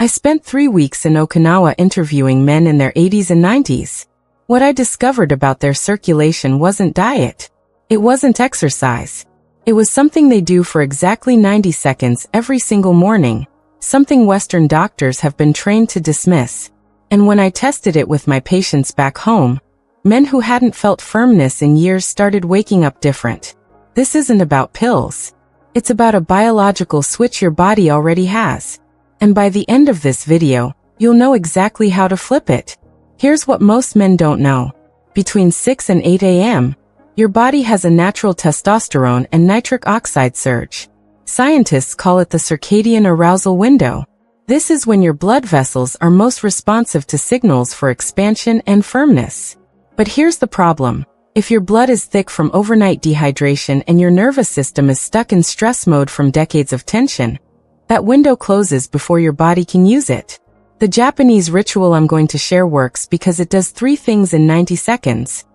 I spent 3 weeks in Okinawa interviewing men in their 80s and 90s. What I discovered about their circulation wasn't diet. It wasn't exercise. It was something they do for exactly 90 seconds every single morning, something Western doctors have been trained to dismiss. And when I tested it with my patients back home, men who hadn't felt firmness in years started waking up different. This isn't about pills. It's about a biological switch your body already has. And by the end of this video, you'll know exactly how to flip it. Here's what most men don't know. Between 6 and 8 a.m., your body has a natural testosterone and nitric oxide surge. Scientists call it the circadian arousal window. This is when your blood vessels are most responsive to signals for expansion and firmness. But here's the problem. If your blood is thick from overnight dehydration and your nervous system is stuck in stress mode from decades of tension, that window closes before your body can use it. The Japanese ritual I'm going to share works because it does 3 things in 90 seconds.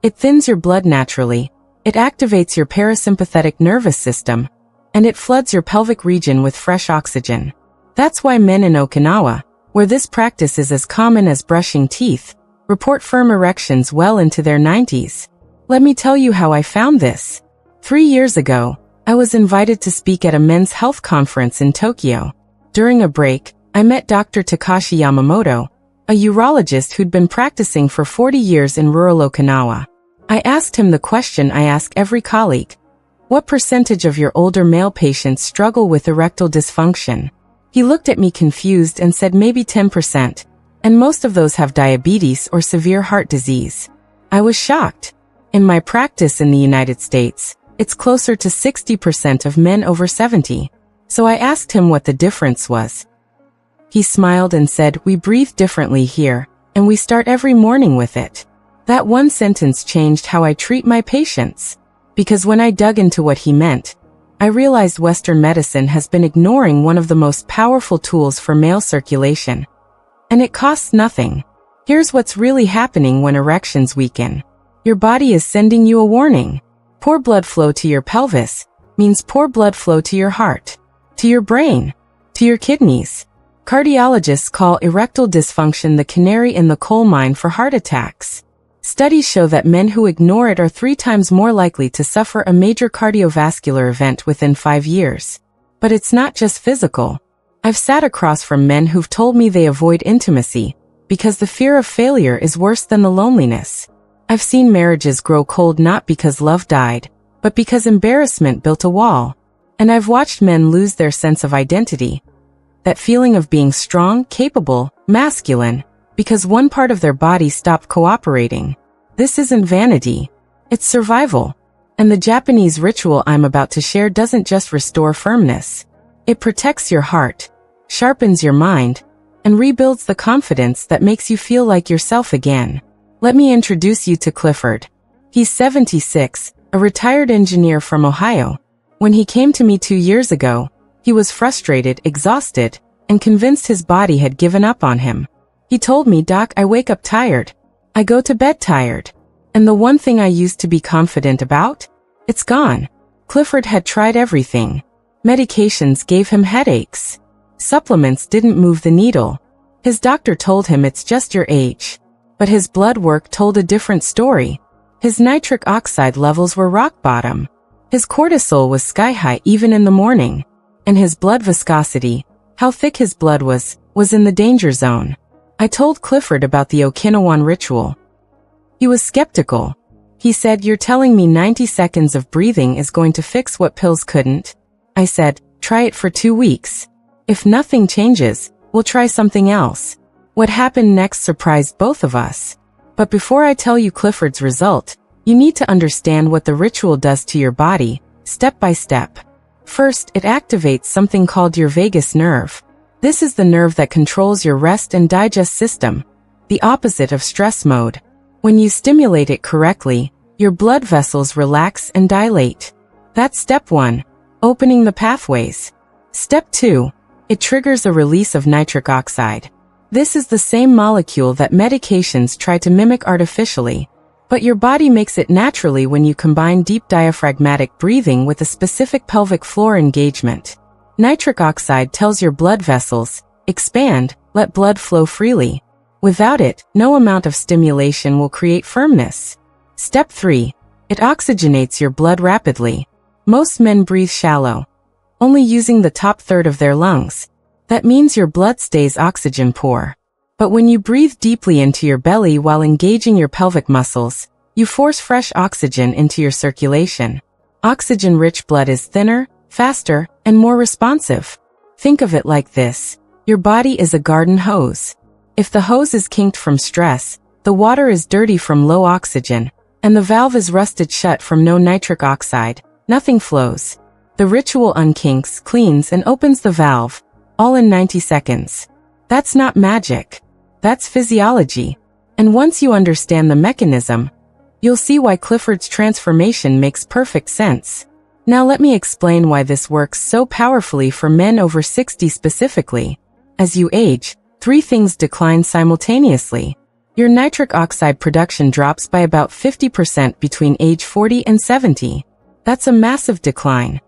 It thins your blood naturally, it activates your parasympathetic nervous system, and it floods your pelvic region with fresh oxygen. That's why men in Okinawa, where this practice is as common as brushing teeth, report firm erections well into their 90s. Let me tell you how I found this. 3 years ago, I was invited to speak at a men's health conference in Tokyo. During a break, I met Dr. Takashi Yamamoto, a urologist who'd been practicing for 40 years in rural Okinawa. I asked him the question I ask every colleague. What percentage of your older male patients struggle with erectile dysfunction? He looked at me confused and said maybe 10%, and most of those have diabetes or severe heart disease. I was shocked. In my practice in the United States, it's closer to 60% of men over 70. So I asked him what the difference was. He smiled and said, "We breathe differently here, and we start every morning with it." That one sentence changed how I treat my patients. Because when I dug into what he meant, I realized Western medicine has been ignoring one of the most powerful tools for male circulation. And it costs nothing. Here's what's really happening when erections weaken. Your body is sending you a warning. Poor blood flow to your pelvis means poor blood flow to your heart, to your brain, to your kidneys. Cardiologists call erectile dysfunction the canary in the coal mine for heart attacks. Studies show that men who ignore it are 3 times more likely to suffer a major cardiovascular event within 5 years. But it's not just physical. I've sat across from men who've told me they avoid intimacy because the fear of failure is worse than the loneliness. I've seen marriages grow cold not because love died, but because embarrassment built a wall. And I've watched men lose their sense of identity. That feeling of being strong, capable, masculine, because one part of their body stopped cooperating. This isn't vanity. It's survival. And the Japanese ritual I'm about to share doesn't just restore firmness. It protects your heart, sharpens your mind, and rebuilds the confidence that makes you feel like yourself again. Let me introduce you to Clifford. He's 76, a retired engineer from Ohio. When he came to me 2 years ago, he was frustrated, exhausted, and convinced his body had given up on him. He told me, "Doc, I wake up tired. I go to bed tired. And the one thing I used to be confident about? It's gone." Clifford had tried everything. Medications gave him headaches. Supplements didn't move the needle. His doctor told him it's just your age. But his blood work told a different story. His nitric oxide levels were rock bottom. His cortisol was sky high even in the morning. And his blood viscosity, how thick his blood was in the danger zone. I told Clifford about the Okinawan ritual. He was skeptical. He said, "You're telling me 90 seconds of breathing is going to fix what pills couldn't?" I said, "Try it for 2 weeks. If nothing changes, we'll try something else." What happened next surprised both of us. But before I tell you Clifford's result, you need to understand what the ritual does to your body, step by step. First, it activates something called your vagus nerve. This is the nerve that controls your rest and digest system, the opposite of stress mode. When you stimulate it correctly, your blood vessels relax and dilate. That's step 1, opening the pathways. Step 2, it triggers a release of nitric oxide. This is the same molecule that medications try to mimic artificially. But your body makes it naturally when you combine deep diaphragmatic breathing with a specific pelvic floor engagement. Nitric oxide tells your blood vessels, expand, let blood flow freely. Without it, no amount of stimulation will create firmness. Step 3. It oxygenates your blood rapidly. Most men breathe shallow, only using the top third of their lungs. That means your blood stays oxygen poor. But when you breathe deeply into your belly while engaging your pelvic muscles, you force fresh oxygen into your circulation. Oxygen-rich blood is thinner, faster, and more responsive. Think of it like this. Your body is a garden hose. If the hose is kinked from stress, the water is dirty from low oxygen, and the valve is rusted shut from no nitric oxide, nothing flows. The ritual unkinks, cleans, and opens the valve, all in 90 seconds. That's not magic. That's physiology. And once you understand the mechanism, you'll see why Clifford's transformation makes perfect sense. Now let me explain why this works so powerfully for men over 60 specifically. As you age, 3 things decline simultaneously. Your nitric oxide production drops by about 50% between age 40 and 70. That's a massive decline.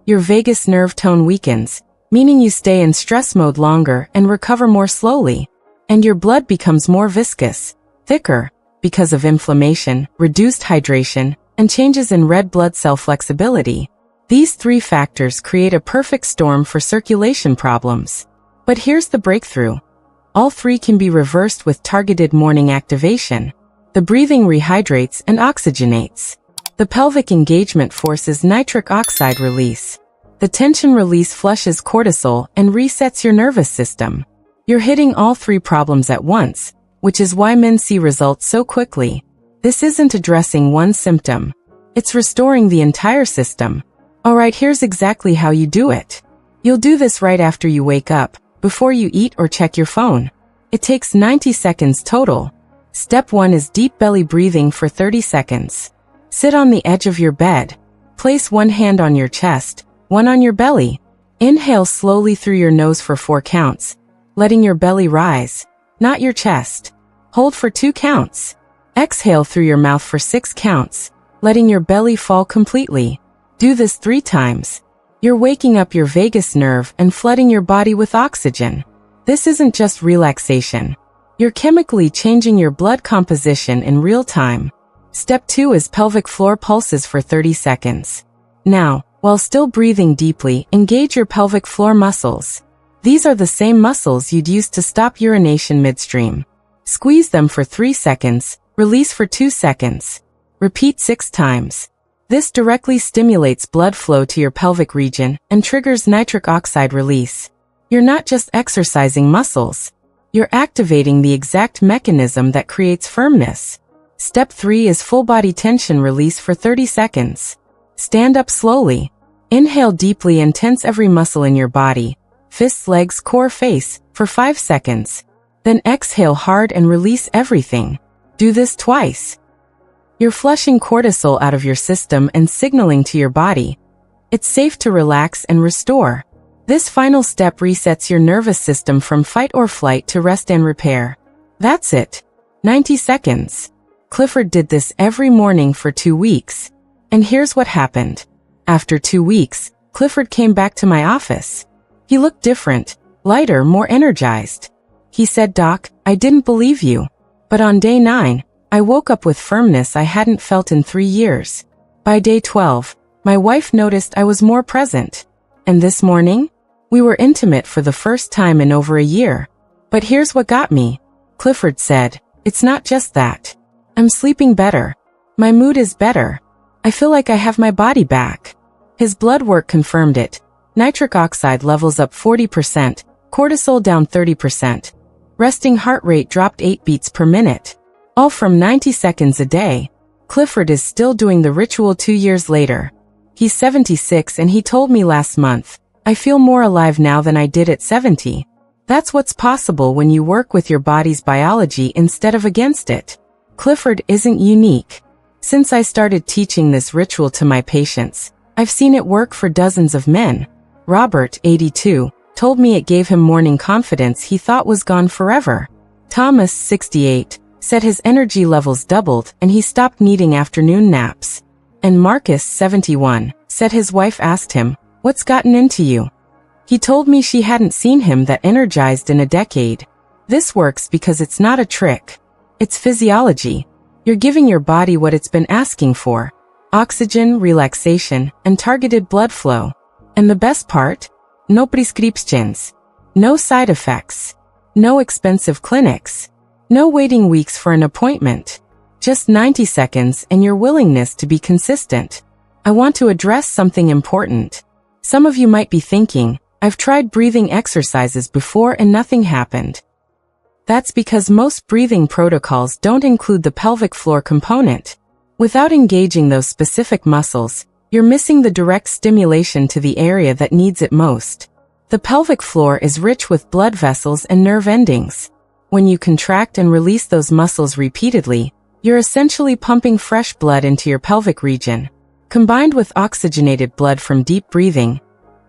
Your vagus nerve tone weakens, meaning you stay in stress mode longer and recover more slowly. And your blood becomes more viscous, thicker, because of inflammation, reduced hydration, and changes in red blood cell flexibility. These 3 factors create a perfect storm for circulation problems. But here's the breakthrough. All 3 can be reversed with targeted morning activation. The breathing rehydrates and oxygenates. The pelvic engagement forces nitric oxide release. The tension release flushes cortisol and resets your nervous system. You're hitting all 3 problems at once, which is why men see results so quickly. This isn't addressing one symptom. It's restoring the entire system. Alright, here's exactly how you do it. You'll do this right after you wake up, before you eat or check your phone. It takes 90 seconds total. Step 1 is deep belly breathing for 30 seconds. Sit on the edge of your bed. Place one hand on your chest, one on your belly. Inhale slowly through your nose for 4 counts, letting your belly rise, not your chest. Hold for 2 counts. Exhale through your mouth for 6 counts, letting your belly fall completely. Do this 3 times. You're waking up your vagus nerve and flooding your body with oxygen. This isn't just relaxation. You're chemically changing your blood composition in real time. Step 2 is pelvic floor pulses for 30 seconds. Now, while still breathing deeply, engage your pelvic floor muscles. These are the same muscles you'd use to stop urination midstream. Squeeze them for 3 seconds, release for 2 seconds. Repeat 6 times. This directly stimulates blood flow to your pelvic region and triggers nitric oxide release. You're not just exercising muscles. You're activating the exact mechanism that creates firmness. Step 3 is full body tension release for 30 seconds. Stand up slowly. Inhale deeply and tense every muscle in your body. Fists, legs, core, face, for 5 seconds. Then exhale hard and release everything. Do this twice. You're flushing cortisol out of your system and signaling to your body. It's safe to relax and restore. This final step resets your nervous system from fight or flight to rest and repair. That's it. 90 seconds. Clifford did this every morning for 2 weeks. And here's what happened. After 2 weeks, Clifford came back to my office. He looked different, lighter, more energized. He said, "Doc, I didn't believe you. But on day 9, I woke up with firmness I hadn't felt in 3 years. By day 12, my wife noticed I was more present. And this morning, we were intimate for the first time in over a year. But here's what got me." Clifford said, "It's not just that. I'm sleeping better. My mood is better. I feel like I have my body back." His blood work confirmed it. Nitric oxide levels up 40%, cortisol down 30%. Resting heart rate dropped 8 beats per minute. All from 90 seconds a day. Clifford is still doing the ritual 2 years later. He's 76 and he told me last month, "I feel more alive now than I did at 70. That's what's possible when you work with your body's biology instead of against it. Clifford isn't unique. Since I started teaching this ritual to my patients, I've seen it work for dozens of men. Robert, 82, told me it gave him morning confidence he thought was gone forever. Thomas, 68, said his energy levels doubled and he stopped needing afternoon naps. And Marcus, 71, said his wife asked him, "What's gotten into you?" He told me she hadn't seen him that energized in a decade. This works because it's not a trick. It's physiology. You're giving your body what it's been asking for: oxygen, relaxation, and targeted blood flow. And the best part? No prescriptions. No side effects. No expensive clinics. No waiting weeks for an appointment. Just 90 seconds and your willingness to be consistent. I want to address something important. Some of you might be thinking, I've tried breathing exercises before and nothing happened. That's because most breathing protocols don't include the pelvic floor component. Without engaging those specific muscles, you're missing the direct stimulation to the area that needs it most. The pelvic floor is rich with blood vessels and nerve endings. When you contract and release those muscles repeatedly, you're essentially pumping fresh blood into your pelvic region. Combined with oxygenated blood from deep breathing,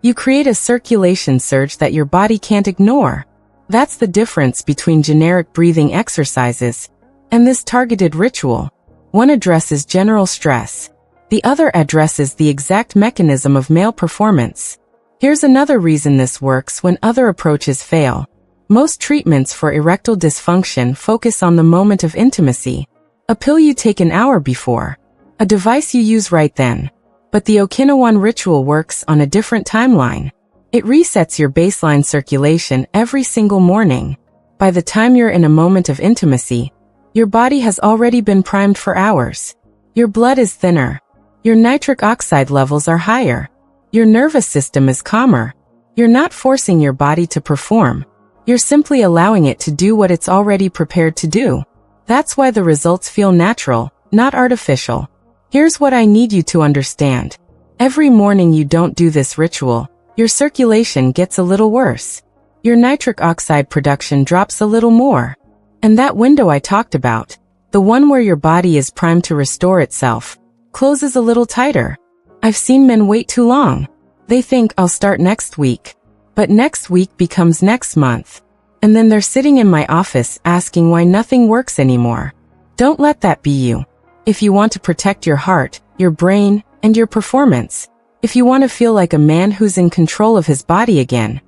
you create a circulation surge that your body can't ignore. That's the difference between generic breathing exercises and this targeted ritual. One addresses general stress. The other addresses the exact mechanism of male performance. Here's another reason this works when other approaches fail. Most treatments for erectile dysfunction focus on the moment of intimacy. A pill you take an hour before. A device you use right then. But the Okinawan ritual works on a different timeline. It resets your baseline circulation every single morning. By the time you're in a moment of intimacy, your body has already been primed for hours. Your blood is thinner. Your nitric oxide levels are higher. Your nervous system is calmer. You're not forcing your body to perform. You're simply allowing it to do what it's already prepared to do. That's why the results feel natural, not artificial. Here's what I need you to understand. Every morning you don't do this ritual, your circulation gets a little worse. Your nitric oxide production drops a little more. And that window I talked about, the one where your body is primed to restore itself, closes a little tighter. I've seen men wait too long. They think, I'll start next week. But next week becomes next month. And then they're sitting in my office asking why nothing works anymore. Don't let that be you. If you want to protect your heart, your brain, and your performance, if you want to feel like a man who's in control of his body again,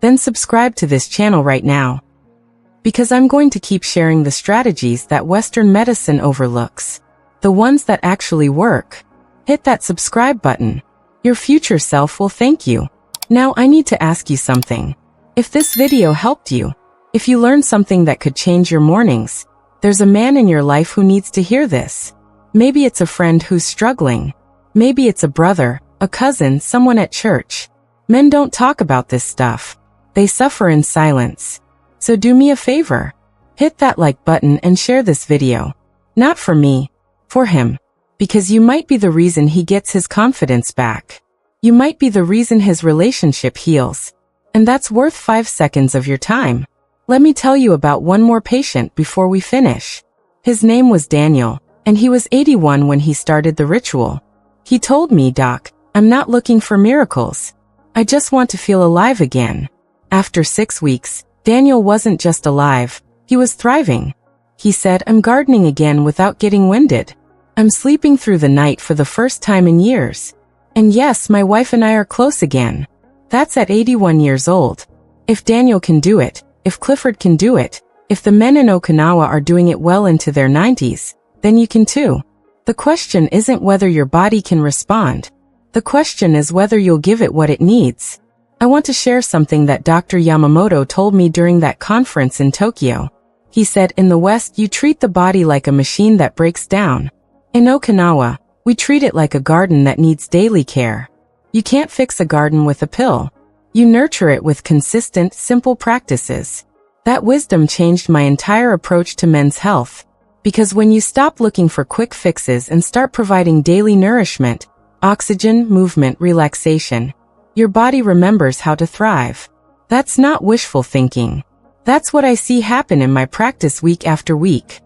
then subscribe to this channel right now. Because I'm going to keep sharing the strategies that Western medicine overlooks. The ones that actually work. Hit that subscribe button. Your future self will thank you. Now I need to ask you something. If this video helped you, if you learned something that could change your mornings, there's a man in your life who needs to hear this. Maybe it's a friend who's struggling. Maybe it's a brother, a cousin, someone at church. Men don't talk about this stuff. They suffer in silence. So do me a favor. Hit that like button and share this video. Not for me, for him. Because you might be the reason he gets his confidence back. You might be the reason his relationship heals. And that's worth 5 seconds of your time. Let me tell you about one more patient before we finish. His name was Daniel, and he was 81 when he started the ritual. He told me, Doc, I'm not looking for miracles. I just want to feel alive again. After 6 weeks, Daniel wasn't just alive, he was thriving. He said, I'm gardening again without getting winded. I'm sleeping through the night for the first time in years. And yes, my wife and I are close again. That's at 81 years old. If Daniel can do it, if Clifford can do it, if the men in Okinawa are doing it well into their 90s, then you can too. The question isn't whether your body can respond. The question is whether you'll give it what it needs. I want to share something that Dr. Yamamoto told me during that conference in Tokyo. He said, in the West, you treat the body like a machine that breaks down. In Okinawa, we treat it like a garden that needs daily care. You can't fix a garden with a pill. You nurture it with consistent, simple practices. That wisdom changed my entire approach to men's health. Because when you stop looking for quick fixes and start providing daily nourishment, oxygen, movement, relaxation, your body remembers how to thrive. That's not wishful thinking. That's what I see happen in my practice week after week.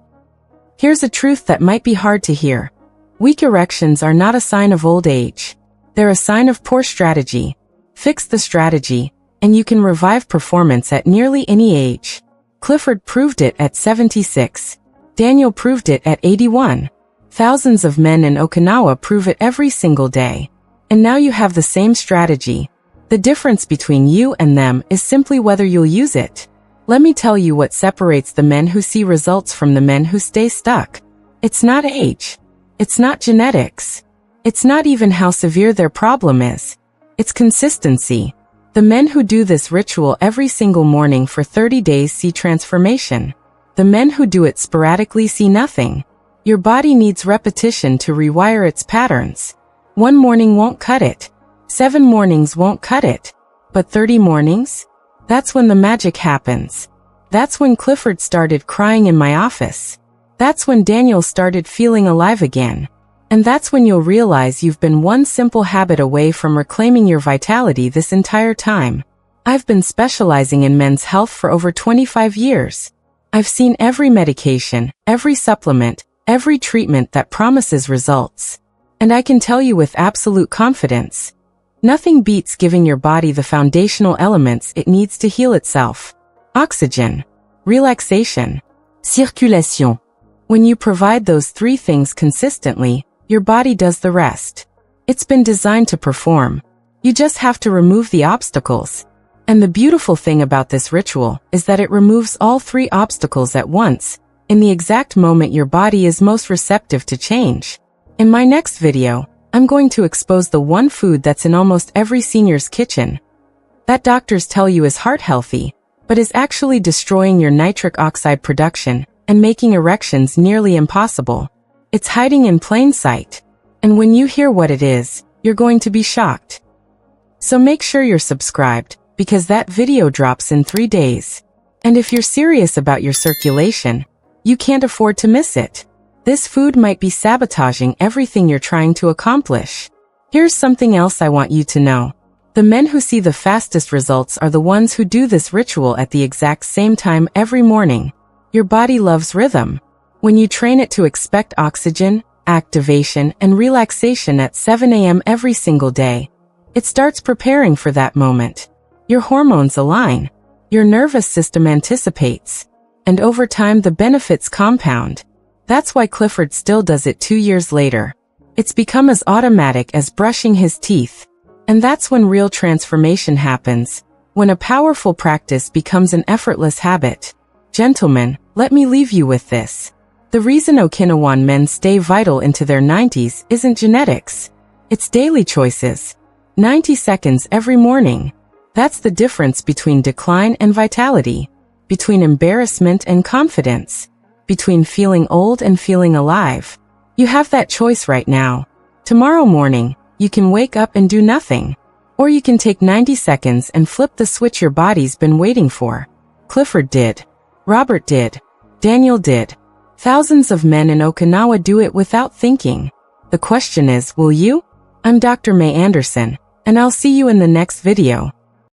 Here's a truth that might be hard to hear. Weak erections are not a sign of old age. They're a sign of poor strategy. Fix the strategy, and you can revive performance at nearly any age. Clifford proved it at 76. Daniel proved it at 81. Thousands of men in Okinawa prove it every single day. And now you have the same strategy. The difference between you and them is simply whether you'll use it. Let me tell you what separates the men who see results from the men who stay stuck. It's not age. It's not genetics. It's not even how severe their problem is. It's consistency. The men who do this ritual every single morning for 30 days see transformation. The men who do it sporadically see nothing. Your body needs repetition to rewire its patterns. 1 morning won't cut it. 7 mornings won't cut it. But 30 mornings? That's when the magic happens. That's when Clifford started crying in my office. That's when Daniel started feeling alive again. And that's when you'll realize you've been one simple habit away from reclaiming your vitality this entire time. I've been specializing in men's health for over 25 years. I've seen every medication, every supplement, every treatment that promises results. And I can tell you with absolute confidence, nothing beats giving your body the foundational elements it needs to heal itself. Oxygen, relaxation, circulation. When you provide those 3 things consistently, your body does the rest. It's been designed to perform. You just have to remove the obstacles. And the beautiful thing about this ritual is that it removes all 3 obstacles at once, in the exact moment your body is most receptive to change. In my next video, I'm going to expose the one food that's in almost every senior's kitchen, that doctors tell you is heart healthy, but is actually destroying your nitric oxide production and making erections nearly impossible. It's hiding in plain sight. And when you hear what it is, you're going to be shocked. So make sure you're subscribed, because that video drops in 3 days. And if you're serious about your circulation, you can't afford to miss it. This food might be sabotaging everything you're trying to accomplish. Here's something else I want you to know. The men who see the fastest results are the ones who do this ritual at the exact same time every morning. Your body loves rhythm. When you train it to expect oxygen, activation, and relaxation at 7 a.m. every single day, it starts preparing for that moment. Your hormones align. Your nervous system anticipates. And over time the benefits compound. That's why Clifford still does it 2 years later. It's become as automatic as brushing his teeth. And that's when real transformation happens, when a powerful practice becomes an effortless habit. Gentlemen, let me leave you with this. The reason Okinawan men stay vital into their 90s isn't genetics. It's daily choices. 90 seconds every morning. That's the difference between decline and vitality, between embarrassment and confidence, between feeling old and feeling alive. You have that choice right now. Tomorrow morning, you can wake up and do nothing. Or you can take 90 seconds and flip the switch your body's been waiting for. Clifford did. Robert did. Daniel did. Thousands of men in Okinawa do it without thinking. The question is, will you? I'm Dr. May Anderson, and I'll see you in the next video.